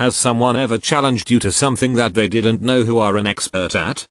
Has someone ever challenged you to something that they didn't know who are an expert at?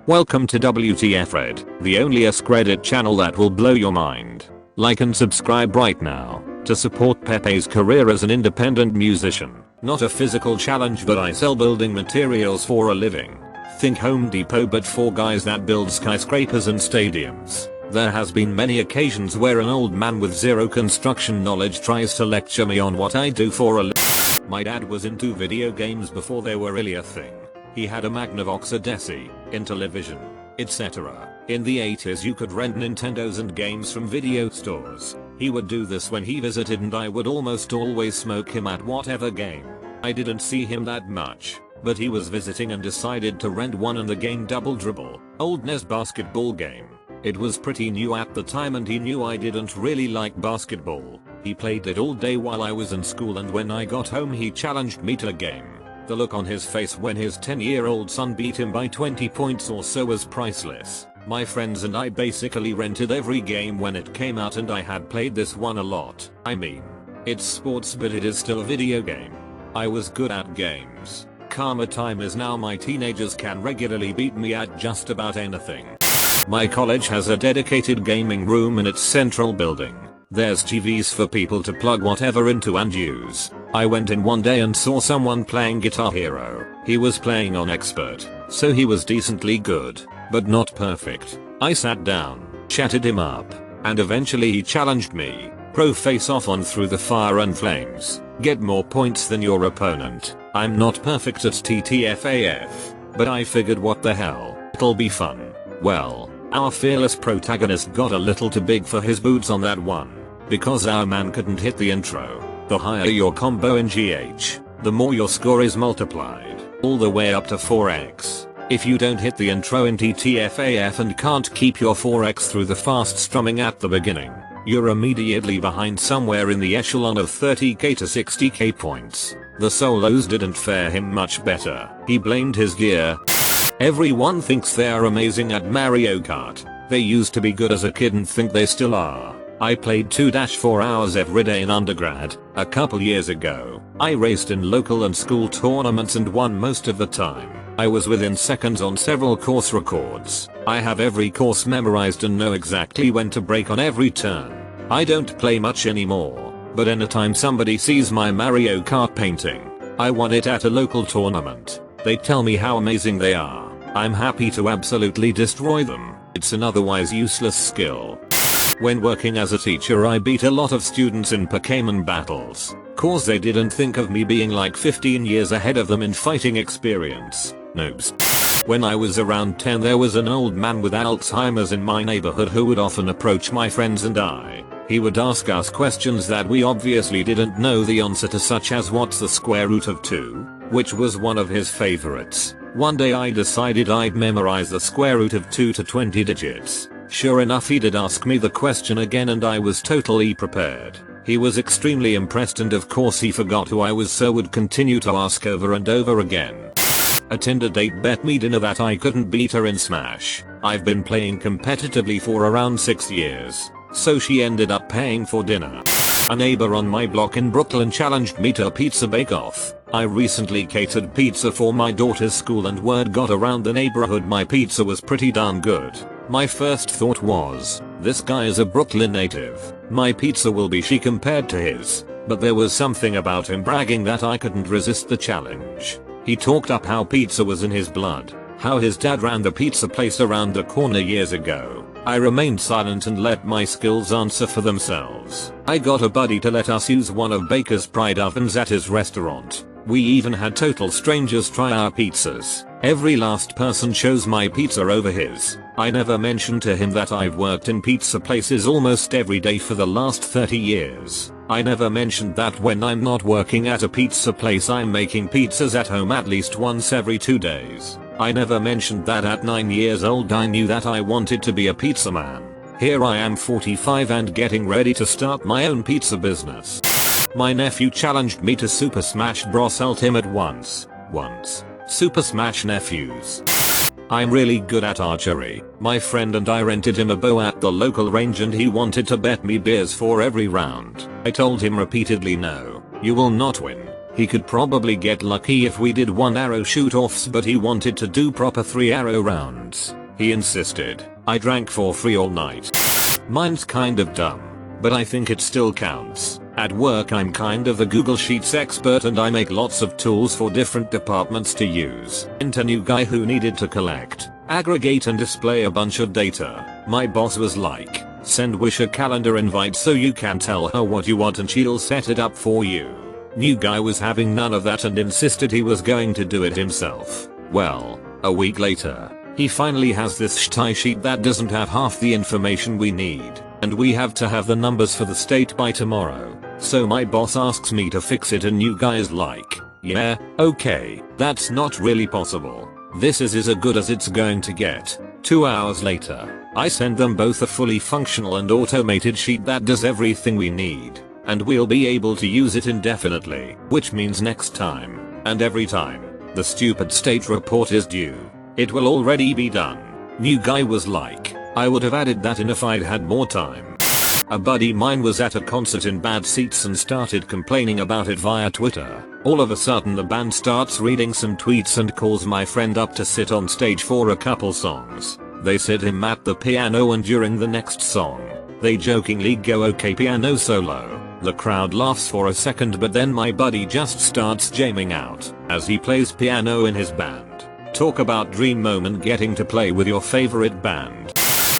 Welcome to WtfRedd, the only Askreddit channel that will blow your mind. Like and subscribe right now to support Pepe's career as an independent musician. Not a physical challenge, but I sell building materials for a living. Think Home Depot, but for guys that build skyscrapers and stadiums. There has been many occasions where an old man with zero construction knowledge tries to lecture me on what I do for a living. My dad was into video games before they were really a thing. He had a Magnavox Odyssey, Intellivision, etc. In the 80s you could rent Nintendos and games from video stores. He would do this when he visited and I would almost always smoke him at whatever game. I didn't see him that much, but he was visiting and decided to rent one, and the game Double Dribble, old NES basketball game. It was pretty new at the time and he knew I didn't really like basketball. He played it all day while I was in school, and when I got home he challenged me to a game. The look on his face when his 10-year-old son beat him by 20 points or so was priceless. My friends and I basically rented every game when it came out, and I had played this one a lot. I mean, it's sports but it is still a video game. I was good at games. Karma time is now my teenagers can regularly beat me at just about anything. My college has a dedicated gaming room in its central building. There's TVs for people to plug whatever into and use. I went in one day and saw someone playing Guitar Hero. He was playing on expert, so he was decently good, but not perfect. I sat down, chatted him up, and eventually he challenged me. Pro face off on Through the Fire and Flames. Get more points than your opponent. I'm not perfect at TTFAF, but I figured what the hell, it'll be fun. Well, our fearless protagonist got a little too big for his boots on that one. Because our man couldn't hit the intro. The higher your combo in GH, the more your score is multiplied, all the way up to 4x. If you don't hit the intro in TTFAF and can't keep your 4x through the fast strumming at the beginning, you're immediately behind somewhere in the echelon of 30k to 60k points. The solos didn't fare him much better. He blamed his gear. Everyone thinks they are amazing at Mario Kart. They used to be good as a kid and think they still are. I played 2-4 hours every day in undergrad. A couple years ago, I raced in local and school tournaments and won most of the time. I was within seconds on several course records. I have every course memorized and know exactly when to brake on every turn. I don't play much anymore, but anytime somebody sees my Mario Kart painting, I won it at a local tournament. They tell me how amazing they are. I'm happy to absolutely destroy them. It's an otherwise useless skill. When working as a teacher I beat a lot of students in Pokemon battles, cause they didn't think of me being like 15 years ahead of them in fighting experience. Noobs. When I was around 10 there was an old man with Alzheimer's in my neighborhood who would often approach my friends and I. He would ask us questions that we obviously didn't know the answer to, such as what's the square root of 2, which was one of his favorites. One day I decided I'd memorize the square root of 2 to 20 digits. Sure enough, he did ask me the question again and I was totally prepared. He was extremely impressed and of course he forgot who I was, so would continue to ask over and over again. A Tinder date bet me dinner that I couldn't beat her in Smash. I've been playing competitively for around 6 years, so she ended up paying for dinner. A neighbor on my block in Brooklyn challenged me to a pizza bake-off. I recently catered pizza for my daughter's school and word got around the neighborhood my pizza was pretty darn good. My first thought was, this guy is a Brooklyn native. My pizza will be she compared to his. But there was something about him bragging that I couldn't resist the challenge. He talked up how pizza was in his blood, how his dad ran the pizza place around the corner years ago. I remained silent and let my skills answer for themselves. I got a buddy to let us use one of Baker's Pride ovens at his restaurant. We even had total strangers try our pizzas. Every last person chose my pizza over his. I never mentioned to him that I've worked in pizza places almost every day for the last 30 years. I never mentioned that when I'm not working at a pizza place I'm making pizzas at home at least once every 2 days. I never mentioned that at 9 years old I knew that I wanted to be a pizza man. Here I am 45 and getting ready to start my own pizza business. My nephew challenged me to Super Smash Bros Ultimate once. Super Smash Nephews. I'm really good at archery. My friend and I rented him a bow at the local range and he wanted to bet me beers for every round. I told him repeatedly no. You will not win. He could probably get lucky if we did 1 arrow shoot offs, but he wanted to do proper 3 arrow rounds. He insisted. I drank for free all night. Mine's kind of dumb, but I think it still counts. At work I'm kind of the Google Sheets expert and I make lots of tools for different departments to use. Enter new guy who needed to collect, aggregate and display a bunch of data. My boss was like, send Wish a calendar invite so you can tell her what you want and she'll set it up for you. New guy was having none of that and insisted he was going to do it himself. Well, a week later, he finally has this shitty sheet that doesn't have half the information we need, and we have to have the numbers for the state by tomorrow. So my boss asks me to fix it and new guy is like, yeah, okay, that's not really possible. This is as good as it's going to get. 2 hours later, I send them both a fully functional and automated sheet that does everything we need, and we'll be able to use it indefinitely, which means next time, and every time, the stupid state report is due, it will already be done. New guy was like, I would have added that in if I'd had more time. A buddy mine was at a concert in bad seats and started complaining about it via Twitter. All of a sudden the band starts reading some tweets and calls my friend up to sit on stage for a couple songs. They sit him at the piano and during the next song, they jokingly go okay piano solo. The crowd laughs for a second but then my buddy just starts jamming out as he plays piano in his band. Talk about dream moment getting to play with your favorite band.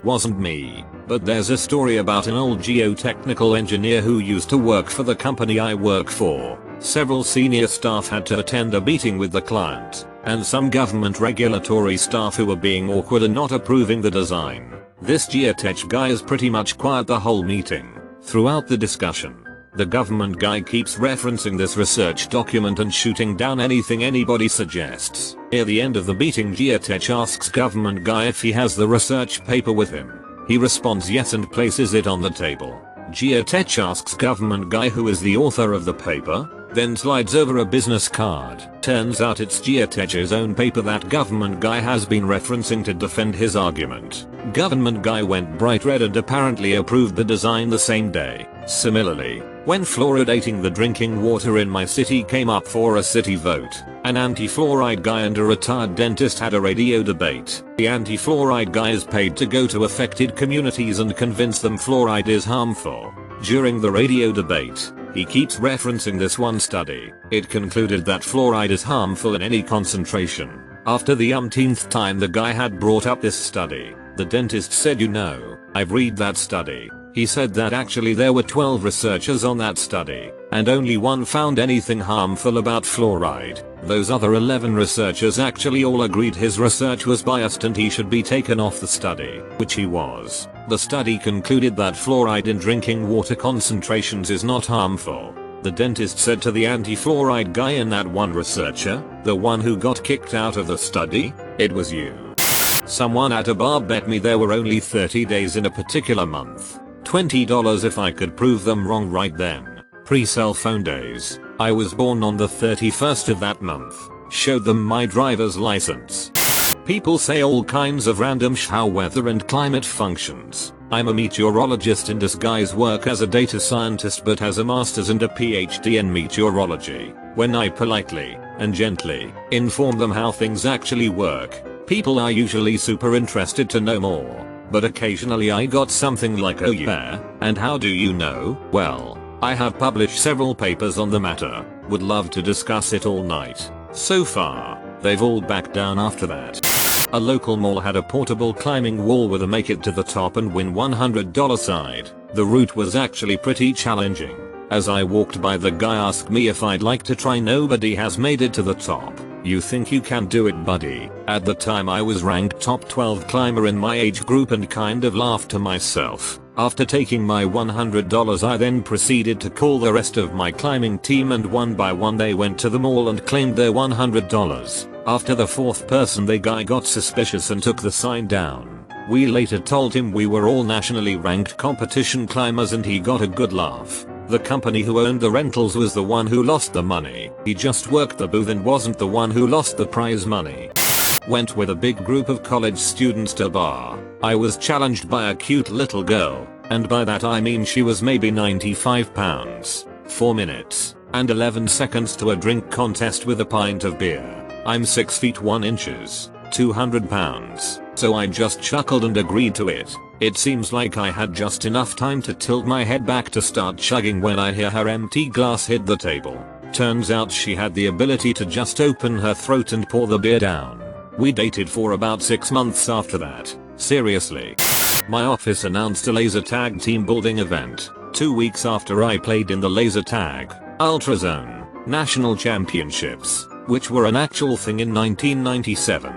Wasn't me, but there's a story about an old geotechnical engineer who used to work for the company I work for. Several senior staff had to attend a meeting with the client, and some government regulatory staff who were being awkward and not approving the design. This geotech guy is pretty much quiet the whole meeting. Throughout the discussion, the government guy keeps referencing this research document and shooting down anything anybody suggests. Near the end of the meeting, geotech asks government guy if he has the research paper with him. He responds yes and places it on the table. Geotech asks government guy who is the author of the paper, then slides over a business card. Turns out it's geotech's own paper that government guy has been referencing to defend his argument. Government guy went bright red and apparently approved the design the same day. Similarly, when fluoridating the drinking water in my city came up for a city vote, an anti-fluoride guy and a retired dentist had a radio debate. The anti-fluoride guy is paid to go to affected communities and convince them fluoride is harmful. During the radio debate, he keeps referencing this one study. It concluded that fluoride is harmful in any concentration. After the umpteenth time the guy had brought up this study, the dentist said, you know, I've read that study. He said that actually there were 12 researchers on that study, and only one found anything harmful about fluoride. Those other 11 researchers actually all agreed his research was biased and he should be taken off the study, which he was. The study concluded that fluoride in drinking water concentrations is not harmful. The dentist said to the anti-fluoride guy and that one researcher, the one who got kicked out of the study, it was you. Someone at a bar bet me there were only 30 days in a particular month. $20 if I could prove them wrong right then. Pre-cell phone days. I was born on the 31st of that month. Showed them my driver's license. People say all kinds of random how weather and climate functions. I'm a meteorologist in disguise, work as a data scientist but has a master's and a PhD in meteorology. When I politely and gently inform them how things actually work, people are usually super interested to know more. But occasionally I got something like, oh yeah, and how do you know? Well, I have published several papers on the matter, would love to discuss it all night. So far, they've all backed down after that. A local mall had a portable climbing wall with a make it to the top and win $100 side. The route was actually pretty challenging. As I walked by, the guy asked me if I'd like to try. Nobody has made it to the top. You think you can do it, buddy? At the time I was ranked top 12 climber in my age group and kind of laughed to myself. After taking my $100 I then proceeded to call the rest of my climbing team and one by one they went to the mall and claimed their $100. After the fourth person the guy got suspicious and took the sign down. We later told him we were all nationally ranked competition climbers and he got a good laugh. The company who owned the rentals was the one who lost the money. He just worked the booth and wasn't the one who lost the prize money. Went with a big group of college students to a bar. I was challenged by a cute little girl, and by that I mean she was maybe 95 pounds. 4 minutes. and 11 seconds to a drink contest with a pint of beer. I'm 6 feet 1 inches, 200 pounds, so I just chuckled and agreed to it. It seems like I had just enough time to tilt my head back to start chugging when I hear her empty glass hit the table. Turns out she had the ability to just open her throat and pour the beer down. We dated for about 6 months after that. Seriously. My office announced a laser tag team building event 2 weeks after I played in the laser tag Ultra Zone National Championships, which were an actual thing in 1997.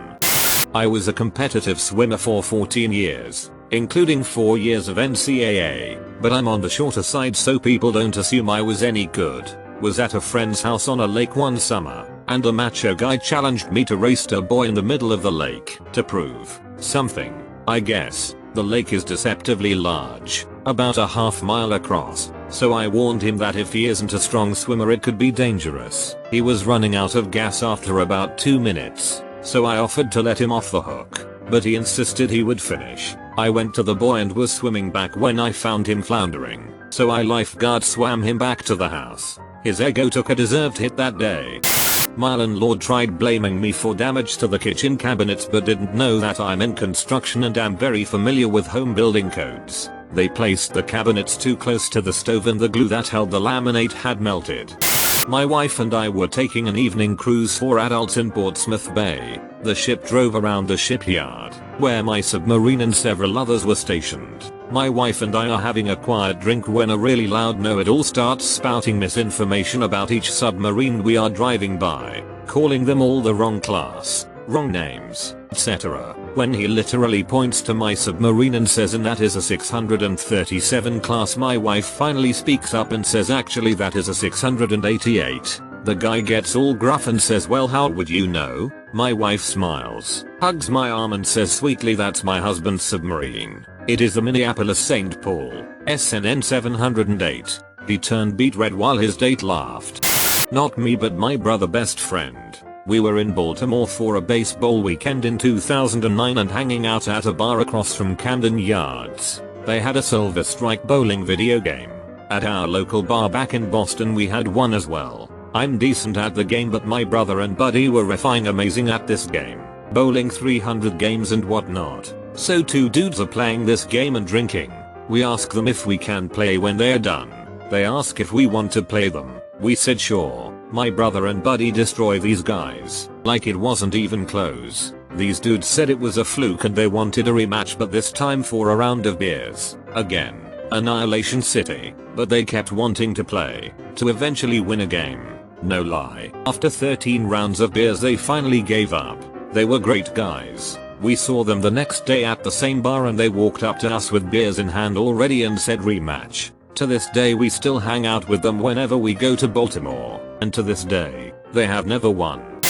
I was a competitive swimmer for 14 years, including 4 years of NCAA, but I'm on the shorter side so people don't assume I was any good. Was at a friend's house on a lake one summer, and a macho guy challenged me to race a boy in the middle of the lake to prove something, I guess. The lake is deceptively large, about a half mile across, so I warned him that if he isn't a strong swimmer it could be dangerous. He was running out of gas after about 2 minutes, so I offered to let him off the hook, but he insisted he would finish. I went to the boy and was swimming back when I found him floundering, so I lifeguard swam him back to the house. His ego took a deserved hit that day. My landlord tried blaming me for damage to the kitchen cabinets but didn't know that I'm in construction and am very familiar with home building codes. They placed the cabinets too close to the stove and the glue that held the laminate had melted. My wife and I were taking an evening cruise for adults in Portsmouth Bay. The ship drove around the shipyard, where my submarine and several others were stationed. My wife and I are having a quiet drink when a really loud know-it-all starts spouting misinformation about each submarine we are driving by, calling them all the wrong class, wrong names, etc. When he literally points to my submarine and says, and that is a 637 class, my wife finally speaks up and says, actually that is a 688. The guy gets all gruff and says, well, how would you know? My wife smiles, hugs my arm and says sweetly, that's my husband's submarine. It is the Minneapolis St. Paul, SNN 708. He turned beet red while his date laughed. Not me but my brother best friend. We were in Baltimore for a baseball weekend in 2009 and hanging out at a bar across from Camden Yards. They had a Silver Strike bowling video game. At our local bar back in Boston we had one as well. I'm decent at the game but my brother and buddy were effing amazing at this game. Bowling 300 games and whatnot. So 2 dudes are playing this game and drinking. We ask them if we can play when they're done. They ask if we want to play them. We said sure. My brother and buddy destroy these guys, like it wasn't even close. These dudes said it was a fluke and they wanted a rematch, but this time for a round of beers. Again, Annihilation City, but they kept wanting to play, to eventually win a game. No lie. After 13 rounds of beers they finally gave up. They were great guys. We saw them the next day at the same bar and they walked up to us with beers in hand already and said rematch. To this day we still hang out with them whenever we go to Baltimore, and to this day, they have never won.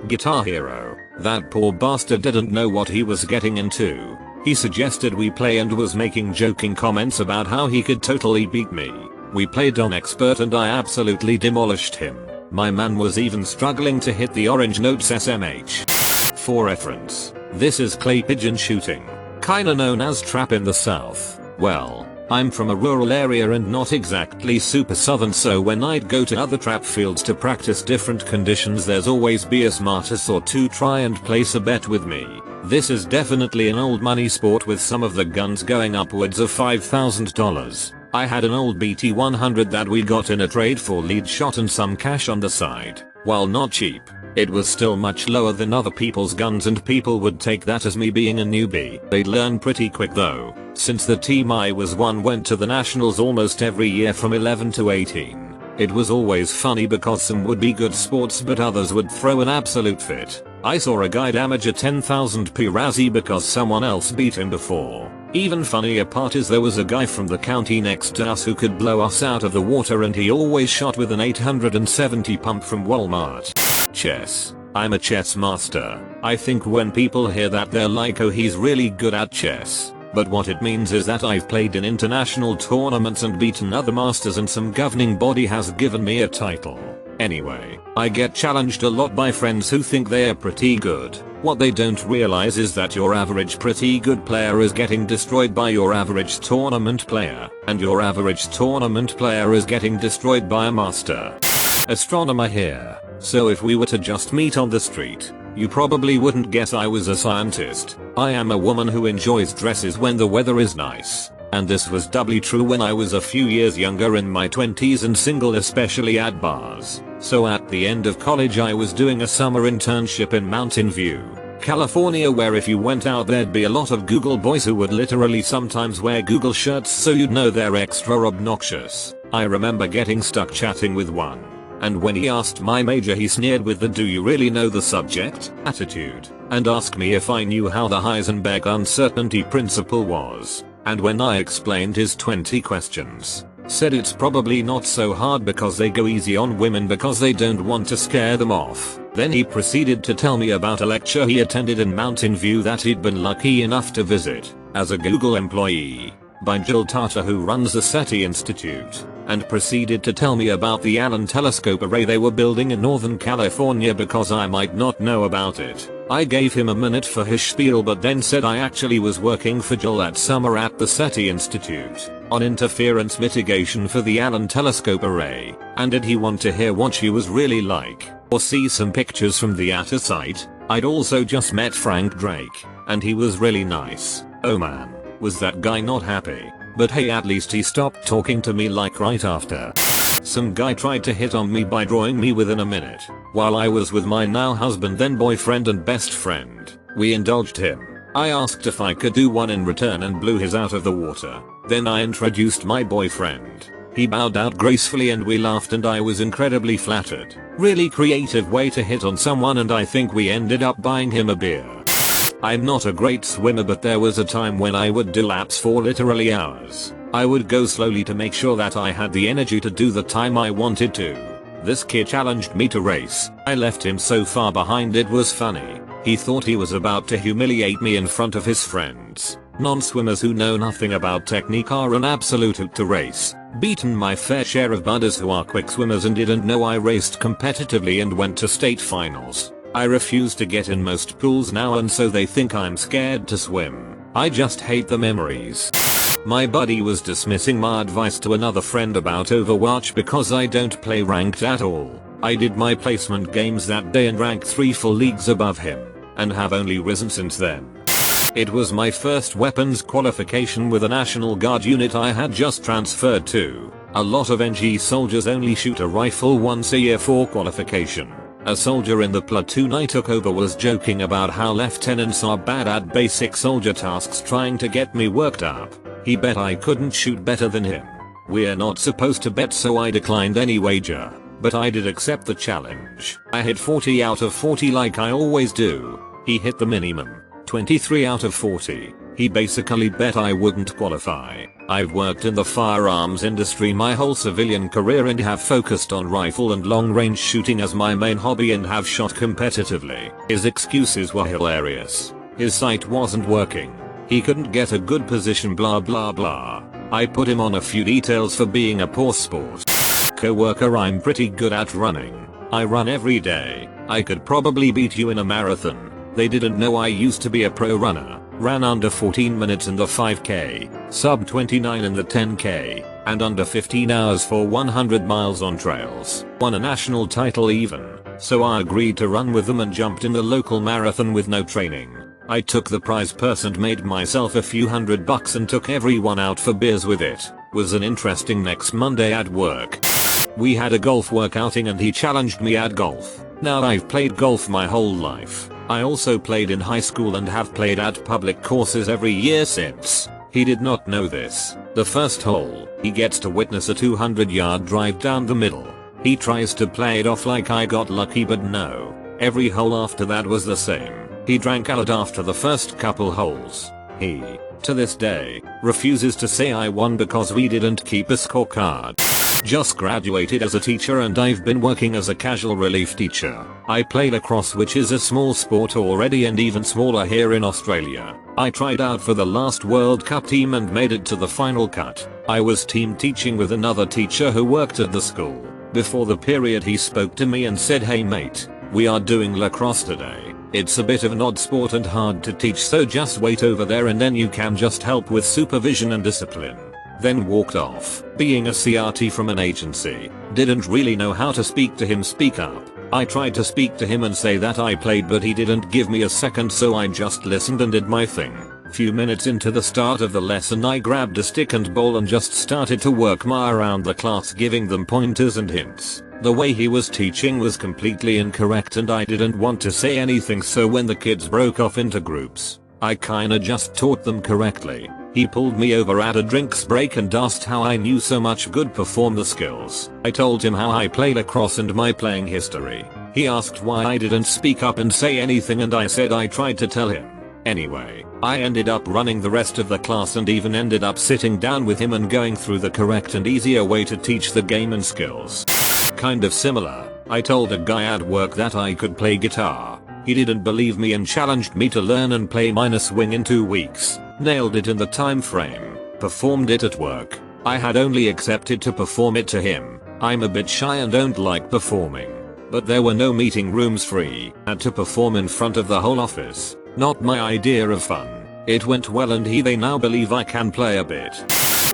Guitar Hero. That poor bastard didn't know what he was getting into. He suggested we play and was making joking comments about how he could totally beat me. We played on expert and I absolutely demolished him. My man was even struggling to hit the orange notes SMH. For reference, this is clay pigeon shooting, kinda known as trap in the south. Well, I'm from a rural area and not exactly super southern, so when I'd go to other trap fields to practice different conditions there's always be a smartass or two try and place a bet with me. This is definitely an old money sport with some of the guns going upwards of $5,000. I had an old BT-100 that we got in a trade for lead shot and some cash on the side. While not cheap, it was still much lower than other people's guns and people would take that as me being a newbie. They'd learn pretty quick though, since the team I was on went to the nationals almost every year from 11 to 18. It was always funny because some would be good sports but others would throw an absolute fit. I saw a guy damage a 10,000 P Razzie because someone else beat him before. Even funnier part is there was a guy from the county next to us who could blow us out of the water and he always shot with an 870 pump from Walmart. Chess. I'm a chess master. I think when people hear that they're like, oh, he's really good at chess. But what it means is that I've played in international tournaments and beaten other masters and some governing body has given me a title. Anyway, I get challenged a lot by friends who think they're pretty good. What they don't realize is that your average pretty good player is getting destroyed by your average tournament player, and your average tournament player is getting destroyed by a master. Astronomer here. So if we were to just meet on the street, you probably wouldn't guess I was a scientist. I am a woman who enjoys dresses when the weather is nice. And this was doubly true when I was a few years younger in my 20s and single, especially at bars. So at the end of college I was doing a summer internship in Mountain View, California, where if you went out there'd be a lot of Google boys who would literally sometimes wear Google shirts so you'd know they're extra obnoxious. I remember getting stuck chatting with one, and when he asked my major he sneered with the "do you really know the subject" attitude, and asked me if I knew how the Heisenberg uncertainty principle was. And when I explained his 20 questions, said it's probably not so hard because they go easy on women because they don't want to scare them off. Then he proceeded to tell me about a lecture he attended in Mountain View that he'd been lucky enough to visit, as a Google employee, by Jill Tarter, who runs the SETI Institute, and proceeded to tell me about the Allen telescope array they were building in Northern California because I might not know about it. I gave him a minute for his spiel but then said I actually was working for Jill that summer at the SETI Institute on interference mitigation for the Allen telescope array, and did he want to hear what she was really like, or see some pictures from the at a site? I'd also just met Frank Drake, and he was really nice. Oh man, was that guy not happy. But hey, at least he stopped talking to me like right after. Some guy tried to hit on me by drawing me within a minute, while I was with my now husband, then boyfriend and best friend. We indulged him. I asked if I could do one in return and blew his out of the water. Then I introduced my boyfriend. He bowed out gracefully and we laughed and I was incredibly flattered. Really creative way to hit on someone, and I think we ended up buying him a beer. I'm not a great swimmer, but there was a time when I would do laps for literally hours. I would go slowly to make sure that I had the energy to do the time I wanted to. This kid challenged me to race. I left him so far behind it was funny. He thought he was about to humiliate me in front of his friends. Non-swimmers who know nothing about technique are an absolute hoot to race. Beaten my fair share of budders who are quick swimmers and didn't know I raced competitively and went to state finals. I refuse to get in most pools now, and so they think I'm scared to swim. I just hate the memories. My buddy was dismissing my advice to another friend about Overwatch because I don't play ranked at all. I did my placement games that day and ranked 3 full leagues above him, and have only risen since then. It was my first weapons qualification with a National Guard unit I had just transferred to. A lot of NG soldiers only shoot a rifle once a year for qualification. A soldier in the platoon I took over was joking about how lieutenants are bad at basic soldier tasks, trying to get me worked up. He bet I couldn't shoot better than him. We're not supposed to bet, so I declined any wager, but I did accept the challenge. I hit 40 out of 40 like I always do. He hit the minimum, 23 out of 40. He basically bet I wouldn't qualify. I've worked in the firearms industry my whole civilian career and have focused on rifle and long range shooting as my main hobby and have shot competitively. His excuses were hilarious. His sight wasn't working. He couldn't get a good position, blah blah blah. I put him on a few details for being a poor sport. Coworker, I'm pretty good at running. I run every day. I could probably beat you in a marathon. They didn't know I used to be a pro runner. Ran under 14 minutes in the 5k, sub 29 in the 10k, and under 15 hours for 100 miles on trails. Won a national title even. So I agreed to run with them and jumped in the local marathon with no training. I took the prize purse and made myself a few $100 and took everyone out for beers with it. Was an interesting next Monday at work. We had a golf work outing and he challenged me at golf. Now I've played golf my whole life. I also played in high school and have played at public courses every year since. He did not know this. The first hole, he gets to witness a 200-yard drive down the middle. He tries to play it off like I got lucky, but no. Every hole after that was the same. He drank a lot after the first couple holes. He, to this day, refuses to say I won because we didn't keep a scorecard. Just graduated as a teacher and I've been working as a casual relief teacher. I play lacrosse, which is a small sport already and even smaller here in Australia. I tried out for the last World Cup team and made it to the final cut. I was team teaching with another teacher who worked at the school. Before the period he spoke to me and said, "Hey mate, we are doing lacrosse today. It's a bit of an odd sport and hard to teach, so just wait over there and then you can just help with supervision and discipline." then walked off. Being a CRT from an agency, didn't really know how to speak to him speak up. I tried to speak to him and say that I played, but he didn't give me a second, so I just listened and did my thing. Few minutes into the start of the lesson, I grabbed a stick and ball and just started to work my around the class, giving them pointers and hints. The way he was teaching was completely incorrect and I didn't want to say anything, so when the kids broke off into groups, I kinda just taught them correctly. He pulled me over at a drinks break and asked how I knew so much good perform the skills. I told him how I play lacrosse and my playing history. He asked why I didn't speak up and say anything, and I said I tried to tell him. Anyway, I ended up running the rest of the class and even ended up sitting down with him and going through the correct and easier way to teach the game and skills. Kind of similar, I told a guy at work that I could play guitar. He didn't believe me and challenged me to learn and play minor swing in 2 weeks. Nailed it in the time frame. Performed it at work. I had only accepted to perform it to him. I'm a bit shy and don't like performing. But there were no meeting rooms free. Had to perform in front of the whole office. Not my idea of fun. It went well and they now believe I can play a bit.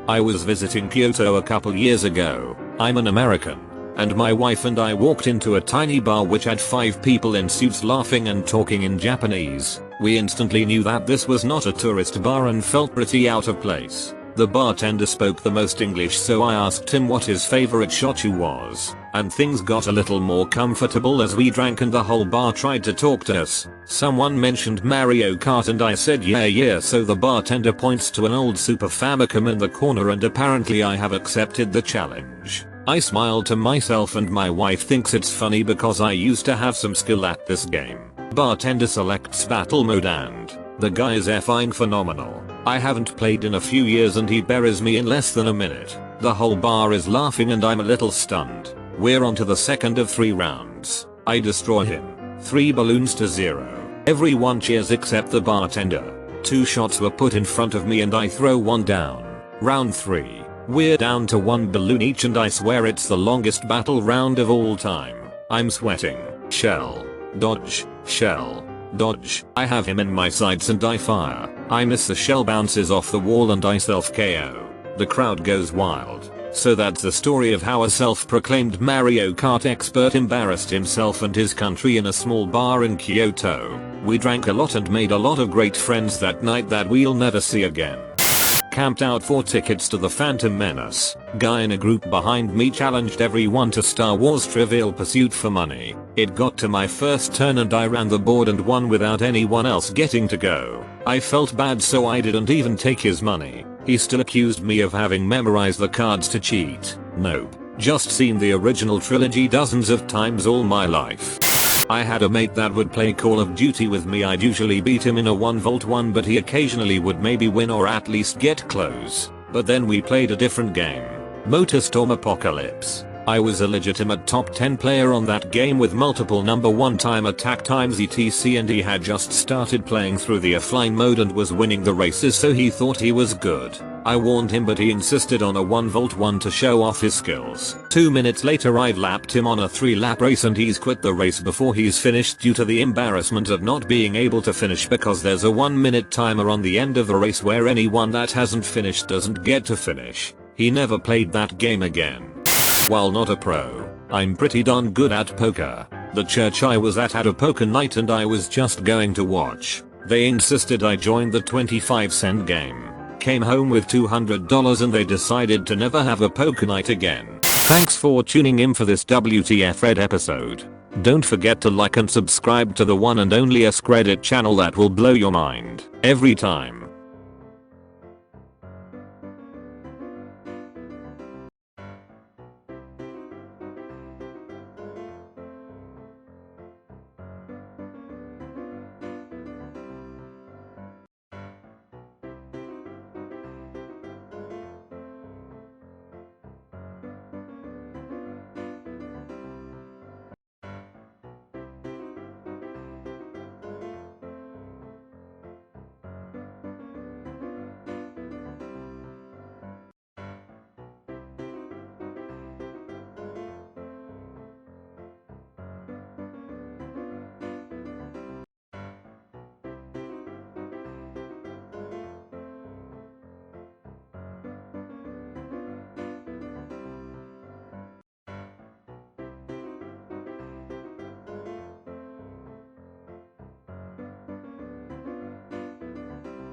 I was visiting Kyoto a couple years ago. I'm an American. And my wife and I walked into a tiny bar which had 5 people in suits laughing and talking in Japanese. We instantly knew that this was not a tourist bar and felt pretty out of place. The bartender spoke the most English, so I asked him what his favorite shochu was, and things got a little more comfortable as we drank and the whole bar tried to talk to us. Someone mentioned Mario Kart and I said yeah, so the bartender points to an old Super Famicom in the corner and apparently I have accepted the challenge. I smiled to myself and my wife thinks it's funny because I used to have some skill at this game. Bartender selects battle mode and the guy is effing phenomenal. I haven't played in a few years and he buries me in less than a minute. The whole bar is laughing and I'm a little stunned. We're on to the second of 3 rounds. I destroy him. 3 balloons to 0. Everyone cheers except the bartender. 2 shots were put in front of me and I throw 1 down. Round 3. We're down to 1 balloon each and I swear it's the longest battle round of all time. I'm sweating. Shell. Dodge. Shell. Dodge. I have him in my sights and I fire. I miss, the shell bounces off the wall and I self KO. The crowd goes wild. So that's the story of how a self-proclaimed Mario Kart expert embarrassed himself and his country in a small bar in Kyoto. We drank a lot and made a lot of great friends that night that we'll never see again. Camped out for tickets to the Phantom Menace. Guy in a group behind me challenged everyone to Star Wars Trivial Pursuit for money. It got to my first turn and I ran the board and won without anyone else getting to go. I felt bad so I didn't even take his money. He still accused me of having memorized the cards to cheat. Nope. Just seen the original trilogy dozens of times all my life. I had a mate that would play Call of Duty with me. I'd usually beat him in a 1v1 but he occasionally would maybe win or at least get close. But then we played a different game. Motorstorm Apocalypse. I was a legitimate top 10 player on that game with multiple number 1 time attack times etc, and he had just started playing through the offline mode and was winning the races, so he thought he was good. I warned him but he insisted on a 1v1 to show off his skills. 2 minutes later I've lapped him on a 3-lap race and he's quit the race before he's finished due to the embarrassment of not being able to finish because there's a 1-minute timer on the end of the race where anyone that hasn't finished doesn't get to finish. He never played that game again. While not a pro, I'm pretty darn good at poker. The church I was at had a poker night and I was just going to watch. They insisted I join the 25-cent game. Came home with $200 and they decided to never have a poker night again. Thanks for tuning in for this WtfRedd episode. Don't forget to like and subscribe to the one and only Askreddit channel that will blow your mind every time.